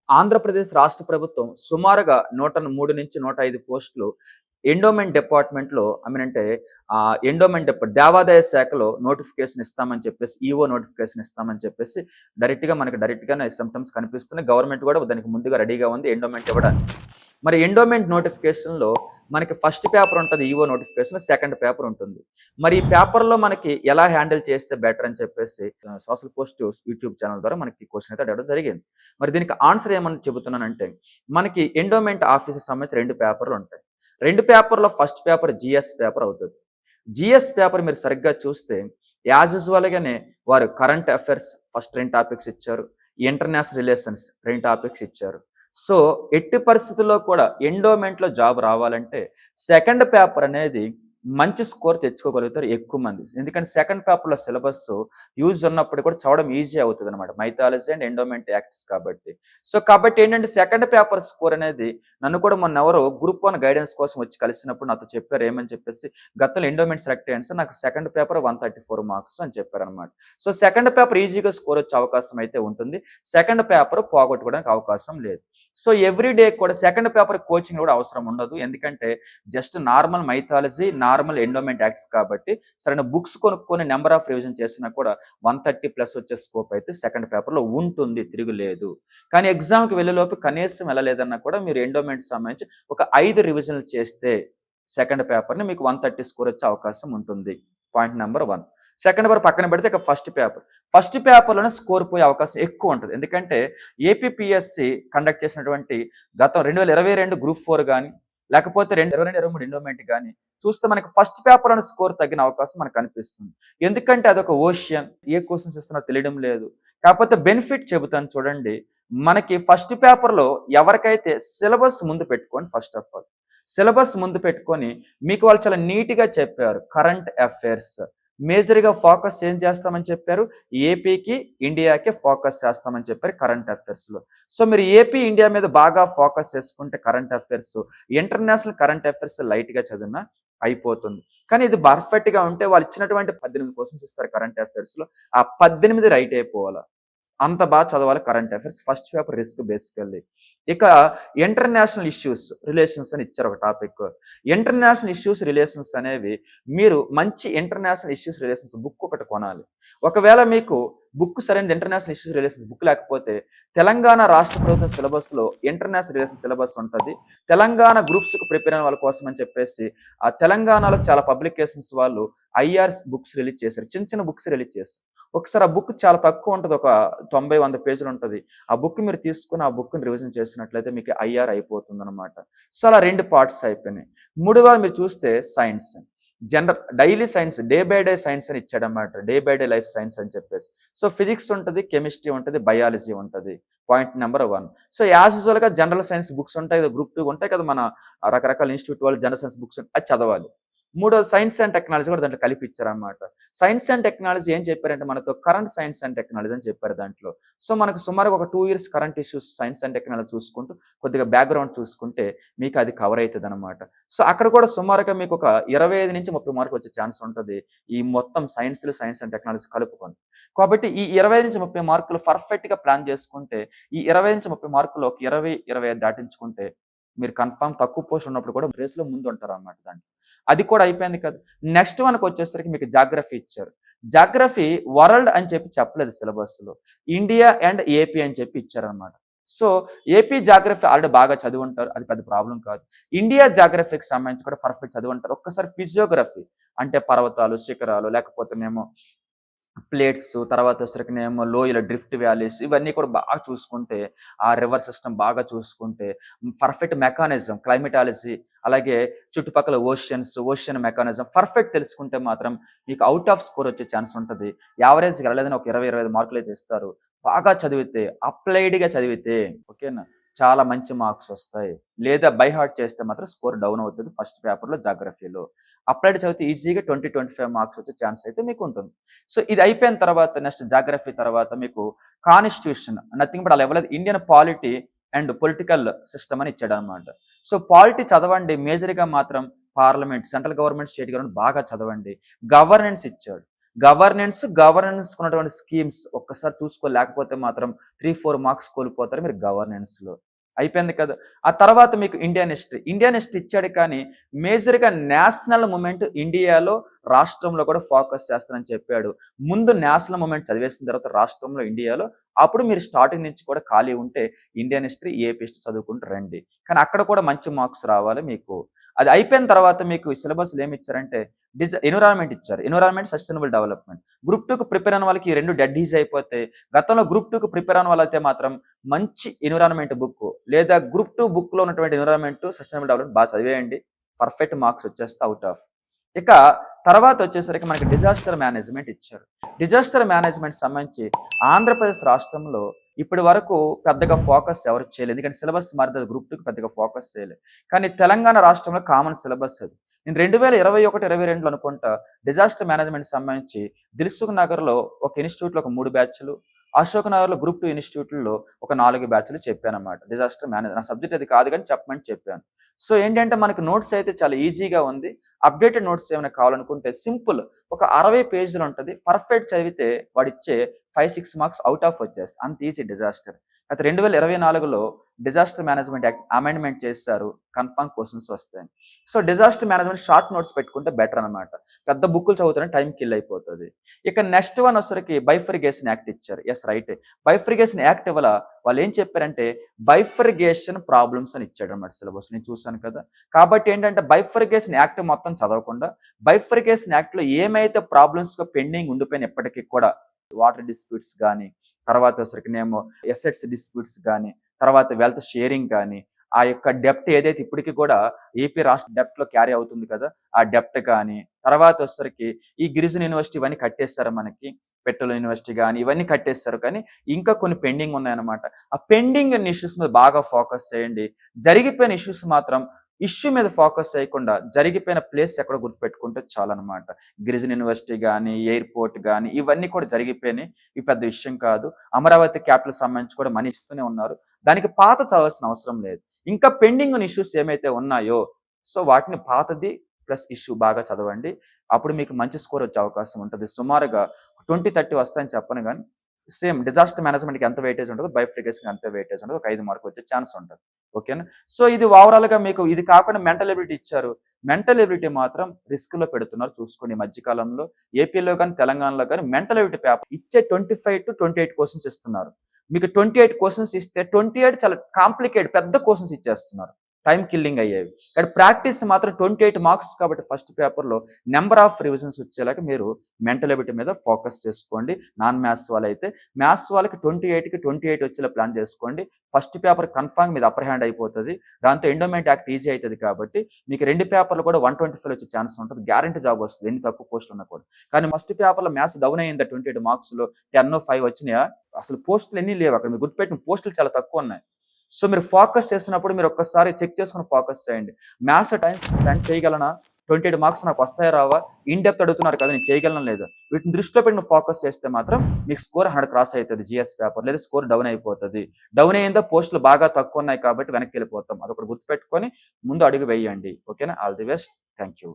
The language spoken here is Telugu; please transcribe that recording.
ఆంధ్రప్రదేశ్ రాష్ట్ర ప్రభుత్వం సుమారుగా 103 నుంచి 105 పోస్టులు ఎండోమెంట్ డిపార్ట్మెంట్‌లో ఎండోమెంట్ దేవాదాయ శాఖలో నోటిఫికేషన్ ఇస్తామని చెప్పేసి, ఈఓ నోటిఫికేషన్ ఇస్తామని చెప్పేసి డైరెక్ట్‌గానే సిమ్టమ్స్ కనిపిస్తున్నాయి. గవర్నమెంట్ కూడా దానికి ముందుగా రెడీగా ఉంది ఎండోమెంట్ ఇవ్వడానికి. మరి ఎండోమెంట్ నోటిఫికేషన్‌లో మనకి ఫస్ట్ పేపర్ ఉంటది ఈఓ నోటిఫికేషన్, సెకండ్ పేపర్ ఉంటుంది. మరి ఈ పేపర్‌లో మనకి ఎలా హ్యాండిల్ చేస్తే బెటర్ అని చెప్పేసి సోషల్ పోస్ట్ యూట్యూబ్ ఛానల్ ద్వారా మనకి క్వెషన్ అయితే అడగడం జరిగింది. మరి దీనికి ఆన్సర్ ఏమని చెబుతున్నానంటే, మనకి ఎండోమెంట్ ఆఫీస్‌కి సంబంధించి 2 పేపర్‌లు ఉంటాయి. 2 పేపర్‌లో ఫస్ట్ పేపర్ జీఎస్ పేపర్ అవుతది. జీఎస్ పేపర్ మీరు సరిగ్గా చూస్తే యాజ్ యూజువల్‌గానే వారు కరెంట్ అఫైర్స్ ఫస్ట్ 2 టాపిక్స్ ఇచ్చారు. ఇంటర్నేషనల్ రిలేషన్స్ 2 టాపిక్స్ ఇచ్చారు. సో, ఎట్టి పరిస్థితుల్లో కూడా ఎండోమెంట్‌లో జాబ్ రావాలంటే సెకండ్ పేపర్ అనేది మంచి స్కోర్ తెచ్చుకోగలుగుతారు ఎక్కువ మంది. ఎందుకంటే సెకండ్ పేపర్‌లో సిలబస్ యూజ్ ఉన్నప్పుడు కూడా చదవడం ఈజీ అవుతదనమాట. మైథాలజీ అండ్ ఎండోమెంట్ యాక్ట్స్ కాబట్టి. కాబట్టి ఏంటంటే సెకండ్ పేపర్ స్కోర్ అనేది నన్ను కూడా మొన్నెవరో గ్రూప్ 1 గైడెన్స్ కోసం వచ్చి కలిసినప్పుడు నాతో చెప్పారు ఏమని చెప్పేసి, గతంలో ఎండోమెంట్ సెలెక్ట్ అయ్యాను సార్, నాకు సెకండ్ పేపర్ 134 మార్క్స్ అని చెప్పారనమాట. సో, సెకండ్ పేపర్ ఈజీగా స్కోర్ వచ్చే అవకాశం అయితే ఉంటుంది. సెకండ్ పేపర్ పోగొట్టుకోవడానికి అవకాశం లేదు. సో, ఎవ్రీ డే కూడా సెకండ్ పేపర్ కోచింగ్ కూడా అవసరం ఉండదు. ఎందుకంటే just normal mythology, normal endowment acts కాబట్టి సరైన బుక్స్ కొనుక్కొని నెంబర్ ఆఫ్ రివిజన్ చేసినా కూడా 130+ వచ్చే స్కోప్ అయితే సెకండ్ పేపర్‌లో ఉంటుంది, తిరుగులేదు. కానీ ఎగ్జామ్‌కి వెళ్ళేలోపు కనీసం వెళ్ళలేదన్నా కూడా మీరు ఎండోమెంట్ సంబంధించి ఒక 5 రివిజన్లు చేస్తే సెకండ్ పేపర్‌ని మీకు 130 స్కోర్ వచ్చే అవకాశం ఉంటుంది. Point number 1. సెకండ్ పేపర్ పక్కన పెడితే ఇక ఫస్ట్ పేపర్. ఫస్ట్ పేపర్‌లోనే స్కోర్ పోయే అవకాశం ఎక్కువ ఉంటది. ఎందుకంటే ఏపీపీఎస్‌సి కండక్ట్ చేసినటువంటి గతం 2022 గ్రూప్ 4 గాని, లేకపోతే 2022, 23 ఎండోమెంట్ గాని చూస్తే మనకి ఫస్ట్ పేపర్‌లోనే స్కోర్ తగ్గిన అవకాశం మనకు కనిపిస్తుంది. ఎందుకంటే అదొక ఓషన్. ఏ క్వెషన్స్ ఇస్తున్నారో తెలియడం లేదు. కాకపోతే బెనిఫిట్ చెబుతాను చూడండి. మనకి ఫస్ట్ పేపర్‌లో ఎవరికైతే సిలబస్ ముందు పెట్టుకోండి ఫస్ట్ ఆఫ్ ఆల్. సిలబస్ ముందు పెట్టుకొని మీకు వాళ్ళు చాలా నీట్‌గా చెప్పారు. కరెంట్ అఫైర్స్ మేజర్‌గా ఫోకస్ ఏం చేస్తామని చెప్పారు? ఏపీకి, ఇండియాకి ఫోకస్ చేస్తామని చెప్పారు కరెంట్ అఫైర్స్‌లో. సో, మీరు ఏపీ, ఇండియా మీద బాగా ఫోకస్ చేసుకుంటే current affairs, international current affairs లైట్‌గా చదివినా అయిపోతుంది. కానీ ఇది పర్ఫెక్ట్‌గా ఉంటే వాళ్ళు ఇచ్చినటువంటి 18 క్వెషన్స్ ఇస్తారు కరెంట్ అఫైర్స్‌లో. ఆ 18 రైట్ అయిపోవాల. అంత బాగా చదవాలి current affairs. First paper risk basically. ఇక ఇంటర్నేషనల్ ఇష్యూస్, రిలేషన్స్ అని ఇచ్చారు ఒక టాపిక్. ఇంటర్నేషనల్ ఇష్యూస్, రిలేషన్స్ అనేవి మీరు మంచి ఇంటర్నేషనల్ ఇష్యూస్, రిలేషన్స్ బుక్ ఒకటి కొనాలి. ఒకవేళ మీకు బుక్ సరైనది ఇంటర్నేషనల్ ఇష్యూస్, రిలేషన్స్ బుక్ లేకపోతే తెలంగాణ రాష్ట్ర ప్రభుత్వం సిలబస్‌లో ఇంటర్నేషనల్ రిలేషన్స్ సిలబస్ ఉంటది. తెలంగాణ గ్రూప్స్‌కి ప్రిపేర్ అయిన వాళ్ళ కోసం అని చెప్పేసి ఆ తెలంగాణలో చాలా పబ్లికేషన్స్ వాళ్ళు ఐఆర్‌స్ బుక్స్ రిలీజ్ చేశారు. చిన్న చిన్న బుక్స్ రిలీజ్ చేశారు. ఒకసారి ఆ బుక్ చాలా తక్కువ ఉంటది. ఒక 90, 100 పేజీలు ఉంటది. ఆ బుక్ మీరు తీసుకొని ఆ బుక్‌ని రివిజన్ చేసినట్లయితే మీకు ఐఆర్ అయిపోతుందనమాట. సో, అలా 2 పార్ట్స్ అయిపోయినాయి. మూడోది మీరు చూస్తే science. Daily science, day by day science అని ఇచ్చాడన్నమాట. Day by day life science అని చెప్పేసి. సో, ఫిజిక్స్ ఉంటది, కెమిస్ట్రీ ఉంటది, బయాలజీ ఉంటది. Point number 1. సో, యాజ్ యూజువల్‌గా జనరల్ సైన్స్ బుక్స్ ఉంటాయి కదా! గ్రూప్ 2 ఉంటాయి కదా! మన రకరకాల ఇన్‌స్టిట్యూట్ వాళ్ళు జనరల్ సైన్స్ బుక్స్ అది చదవాలి. మూడోది సైన్స్ అండ్ టెక్నాలజీ కూడా దాంట్లో కలిపి ఇచ్చారన్నమాట. సైన్స్ అండ్ టెక్నాలజీ ఏం చెప్పారంటే మనతో కరెంట్ సైన్స్ అండ్ టెక్నాలజీ అని చెప్పారు దాంట్లో. సో, మనకు సుమారుగా ఒక 2 years current issues science and technology చూసుకుంటూ కొద్దిగా బ్యాక్‌గ్రౌండ్ చూసుకుంటే మీకు అది కవర్ అయితదనమాట. సో, అక్కడ కూడా సుమారుగా మీకు ఒక 25-30 మార్కులు వచ్చే ఛాన్స్ ఉంటది. ఈ మొత్తం సైన్స్ అండ్ టెక్నాలజీ కలుపుకొని. కాబట్టి ఈ 25-30 మార్కులు పర్ఫెక్ట్‌గా ప్లాన్ చేసుకుంటే ఈ 25-30 మార్కుల్లో ఒక 20, 25 దాటించుకుంటే మీరు కన్ఫర్మ్ తక్కువ పోస్ట్ ఉన్నప్పుడు కూడా రేస్‌లో ముందుంటారన్నమాట దాంట్లో. అది కూడా అయిపోయింది కదా! నెక్స్ట్ వన్‌కొచ్చేసరికి మీకు జాగ్రఫీ ఇచ్చారు. జాగ్రఫీ వరల్డ్ అని చెప్పలేదు సిలబస్‌లో. ఇండియా అండ్ ఏపీ అని చెప్పి ఇచ్చారన్నమాట. సో, ఏపీ జాగ్రఫీ ఆల్రెడీ బాగా చదివుంటారు. అది పెద్ద ప్రాబ్లమ్ కాదు. ఇండియా జాగ్రఫీకి సంబంధించి కూడా పర్ఫెక్ట్ చదివుంటారు. ఒక్కసారి ఫిజియోగ్రఫీ అంటే పర్వతాలు, శిఖరాలు లేకపోతేనేమో ప్లేట్స్, తర్వాత వచ్చేసరికినేమో లోయల డ్రిఫ్ట్ వ్యాలీస్ ఇవన్నీ కూడా బాగా చూసుకుంటే, ఆ రివర్ సిస్టమ్ బాగా చూసుకుంటే, పర్ఫెక్ట్ మెకానిజం, క్లైమటాలజీ అలాగే చుట్టుపక్కల ఓషన్ మెకానిజం పర్ఫెక్ట్ తెలుసుకుంటే మాత్రం మీకు ఔట్ ఆఫ్ స్కోర్ వచ్చే ఛాన్స్ ఉంటది. యావరేజ్‌గా వెళ్ళలేదని ఒక 20, 25 మార్కులైతే ఇస్తారు. బాగా చదివితే, అప్లైడ్‌గా చదివితే ఓకేనా? చాలా మంచి మార్క్స్ వస్తాయి. లేదా బై హార్ట్ చేస్తే మాత్రం స్కోర్ డౌన్ అవుతది ఫస్ట్ పేపర్‌లో జాగ్రఫీలో. అప్లైడ్ చదివితే ఈజీగా 20, 25 మార్క్స్ వచ్చే ఛాన్స్ అయితే మీకుంటుంది. సో, ఇది అయిపోయిన తర్వాత నెక్స్ట్ జాగ్రఫీ తర్వాత మీకు కాన్స్టిట్యూషన్ నథింగ్ బట్ అలా ఇవ్వలేదు. Indian polity and political system అని ఇచ్చాడన్నమాట. సో, పాలిటీ చదవండి. మేజర్‌గా మాత్రం parliament, central government, state government బాగా చదవండి. గవర్నెన్స్ ఇచ్చాడు. గవర్నెన్స్ ఉన్నటువంటి స్కీమ్స్ ఒక్కసారి చూసుకోలేకపోతే మాత్రం 3-4 మార్క్స్ కోల్పోతారు మీరు గవర్నెన్స్లో. అయిపోయింది కదా. ఆ తర్వాత మీకు ఇండియన్ హిస్టరీ ఇచ్చాడు, కానీ మేజర్గా నేషనల్ మూమెంట్ ఇండియాలో రాష్ట్రంలో కూడా ఫోకస్ చేస్తానని చెప్పాడు. ముందు నేషనల్ మూమెంట్ చదివేసిన తర్వాత రాష్ట్రంలో ఇండియాలో అప్పుడు మీరు స్టార్టింగ్ నుంచి కూడా ఖాళీ ఉంటే ఇండియన్ హిస్టరీ, ఏపీ హిస్టరీ చదువుకుంటూ రండి. కానీ అక్కడ కూడా మంచి మార్క్స్ రావాలి మీకు. అది అయిపోయిన తర్వాత మీకు సిలబస్లు ఏమి ఇచ్చారంటే ఎన్విరాన్మెంట్ ఇచ్చారు. Environment, sustainable development. గ్రూప్ 2కు ప్రిపేర్ అయిన వాళ్ళకి ఈ 2 డెడ్ ఈజీ అయిపోతే, గతంలో గ్రూప్ 2కు ప్రిపేర్ అయిన వాళ్ళైతే మాత్రం మంచి ఎన్విరాన్మెంట్ బుక్ లేదా గ్రూప్ 2 బుక్లో ఉన్నటువంటి ఎన్విరాన్మెంట్, సస్టైనబుల్ డెవలప్మెంట్ బాగా చదివేయండి. పర్ఫెక్ట్ మార్క్స్ వచ్చేస్తే అవుట్ ఆఫ్. ఇక తర్వాత వచ్చేసరికి మనకి డిజాస్టర్ మేనేజ్మెంట్ ఇచ్చారు. డిజాస్టర్ మేనేజ్మెంట్ సంబంధించి ఆంధ్రప్రదేశ్ రాష్ట్రంలో ఇప్పటి వరకు పెద్దగా ఫోకస్ ఎవరు చేయలేదు, ఎందుకంటే సిలబస్ మారితే గ్రూప్ 2కి పెద్దగా ఫోకస్ చేయలేదు. కానీ తెలంగాణ రాష్ట్రంలో కామన్ సిలబస్ అది. నేను 2021-22 అనుకుంటా డిజాస్టర్ మేనేజ్మెంట్ సంబంధించి దిల్సుఖ్ నగర్లో ఒక ఇన్స్టిట్యూట్లో ఒక 3 బ్యాచ్లు, అశోక్ నగర్లో గ్రూప్ 2 ఇన్స్టిట్యూట్లో ఒక 4 బ్యాచ్లు చెప్పాను అన్నమాట. డిజాస్టర్ మేనేజ్మెంట్ నా సబ్జెక్ట్ అది కాదు, కానీ చెప్పమని చెప్పాను. సో ఏంటంటే మనకి నోట్స్ అయితే చాలా ఈజీగా ఉంది. అప్డేటెడ్ నోట్స్ ఏమైనా కావాలనుకుంటే సింపుల్ ఒక 60 పేజీలు ఉంటుంది. పర్ఫెక్ట్ చదివితే వాడిచ్చే 5-6 మార్క్స్ అవుట్ ఆఫ్ వచ్చేస్తాయి. అంత ఈజీ డిజాస్టర్. అయితే 2024లో డిజాస్టర్ మేనేజ్మెంట్ యాక్ట్ అమెండ్మెంట్ చేశారు, కన్ఫర్మ్ క్వశ్చన్స్ వస్తాయి. So disaster management short notes పెట్టుకుంటే బెటర్ అనమాట. పెద్ద బుక్కులు చదువుతానే టైం కిల్ అయిపోతుంది. ఇక నెక్స్ట్ వన్ వచ్చరికి బైఫర్గేషన్ యాక్ట్ ఇచ్చారు. ఎస్ రైట్, బైఫర్గేషన్ యాక్ట్ వల్ల వాళ్ళు ఏం చెప్పారంటే బైఫర్గేషన్ ప్రాబ్లమ్స్ అని ఇచ్చాడు అనమాట సిలబస్. నేను చూసాను కదా. కాబట్టి ఏంటంటే బైఫర్గేషన్ యాక్ట్ మొత్తం చదవకుండా బైఫర్గేషన్ యాక్ట్లో ఏమైతే ప్రాబ్లమ్స్గా పెండింగ్ ఉండిపోయిన ఎప్పటికీ కూడా వాటర్ డిస్ప్యూట్స్ కానీ, తర్వాత వచ్చరికినేమో ఎసెట్స్ డిస్ప్యూట్స్ కానీ, తర్వాత వెల్త్ షేరింగ్ కానీ, ఆ యొక్క డెప్ట్ ఏదైతే ఇప్పటికీ కూడా ఏపీ రాష్ట్ర డెప్ట్ లో క్యారీ అవుతుంది కదా, ఆ డెప్ట్ కానీ, తర్వాత వచ్చరికి ఈ గిరిజన యూనివర్సిటీ ఇవన్నీ కట్టేస్తారు మనకి, పెట్రోల్ యూనివర్సిటీ కానీ ఇవన్నీ కట్టేస్తారు, కానీ ఇంకా కొన్ని పెండింగ్ ఉన్నాయన్నమాట. ఆ పెండింగ్ ఇష్యూస్ మీద బాగా ఫోకస్ చేయండి. జరిగిపోయిన ఇష్యూస్ మాత్రం ఇష్యూ మీద ఫోకస్ చేయకుండా జరిగిపోయిన ప్లేస్ ఎక్కడ గుర్తుపెట్టుకుంటే చాలన్నమాట. గిరిజన యూనివర్సిటీ కానీ, ఎయిర్పోర్ట్ కానీ ఇవన్నీ కూడా జరిగిపోయినాయి. ఇవి పెద్ద విషయం కాదు. అమరావతి క్యాపిటల్ సంబంధించి కూడా మనీ ఇస్తూనే ఉన్నారు. దానికి పాత చదవాల్సిన అవసరం లేదు. ఇంకా పెండింగ్ ఇష్యూస్ ఏమైతే ఉన్నాయో సో వాటిని పాతది ప్లస్ ఇష్యూ బాగా చదవండి. అప్పుడు మీకు మంచి స్కోర్ వచ్చే అవకాశం ఉంటుంది. సుమారుగా 20-30 వస్తాయని చెప్పను, కానీ సేమ్ డిజాస్టర్ మేనేజ్మెంట్కి ఎంత వెయిటేజ్ ఉంటుందో బైఫర్గేషన్కి అంతే వెయిటేజ్ ఉంటుంది. ఒక 5 మార్కులు వచ్చే ఛాన్స్ ఉంటుంది. ఓకేనా. సో ఇది ఓవరాల్గా మీకు ఇది కాకుండా మెంటల్ ఎబిలిటీ ఇచ్చారు. మెంటల్ ఎబిలిటీ మాత్రం రిస్క్లో పెడుతున్నారు చూసుకోండి. ఈ మధ్యకాలంలో ఏపీలో కానీ తెలంగాణలో కానీ మెంటల్ ఎబిలిటీ పేపర్ ఇచ్చే 25-28 క్వశ్చన్స్ ఇస్తున్నారు. మీకు 28 క్వశ్చన్స్ ఇస్తే 28 చాలా కాంప్లికేట్ పెద్ద క్వశ్చన్స్ ఇచ్చేస్తున్నారు, టైం కిల్లింగ్ అయ్యేవి. కానీ ప్రాక్టీస్ మాత్రం 28 మార్క్స్ కాబట్టి ఫస్ట్ పేపర్లో నెంబర్ ఆఫ్ రివిజన్స్ వచ్చేలాగా మీరు మెంటల్ ఎబిలిటీ మీద ఫోకస్ చేసుకోండి. నాన్ మ్యాథ్స్ వాళ్ళైతే మ్యాథ్స్ వాళ్ళకి 28కి 28 వచ్చేలా ప్లాన్ చేసుకోండి. ఫస్ట్ పేపర్ కన్ఫర్మ్ మీద అప్పర్ హ్యాండ్ అయిపోతుంది. దాంతో ఎండోమెంట్ యాక్ట్ ఈజీ అవుతుంది కాబట్టి మీకు 2 పేపర్లు కూడా 125 వచ్చే ఛాన్స్ ఉంటుంది. గ్యారంటీ జాబ్ వస్తుంది ఎన్ని తక్కువ పోస్టులు ఉన్నా కూడా. కానీ ఫస్ట్ పేపర్లో మ్యాథ్స్ డౌన్ అయ్యిందా 28 మార్క్స్లో 10-5 వచ్చినాయా, అసలు పోస్టులు ఎన్ని లేవు అక్కడ. మీరు గుర్తుపెట్టిన పోస్టులు చాలా తక్కువ ఉన్నాయి. సో మీరు ఫోకస్ చేస్తున్నప్పుడు మీరు ఒక్కసారి చెక్ చేసుకుని ఫోకస్ చేయండి. మ్యాథ్స్ టైం స్పెండ్ చేయగలనా, 28 మార్క్స్ నాకు వస్తాయా రావా, ఇన్ డెప్త్ అడుగుతున్నారు కదా, నేను చేయగలను లేదా, వీటిని దృష్టిలో పెట్టి ఫోకస్ చేస్తే మాత్రం మీకు స్కోర్ 100 క్రాస్ అవుతుంది జిఎస్ పేపర్, లేదా స్కోర్ డౌన్ అయిపోతుంది. డౌన్ అయ్యిందో పోస్టులు బాగా తక్కువ ఉన్నాయి కాబట్టి వెనక్కి వెళ్ళిపోతాం. అదొకటి గుర్తుపెట్టుకొని ముందు అడుగు వేయండి. ఓకేనా. All the best. Thank you.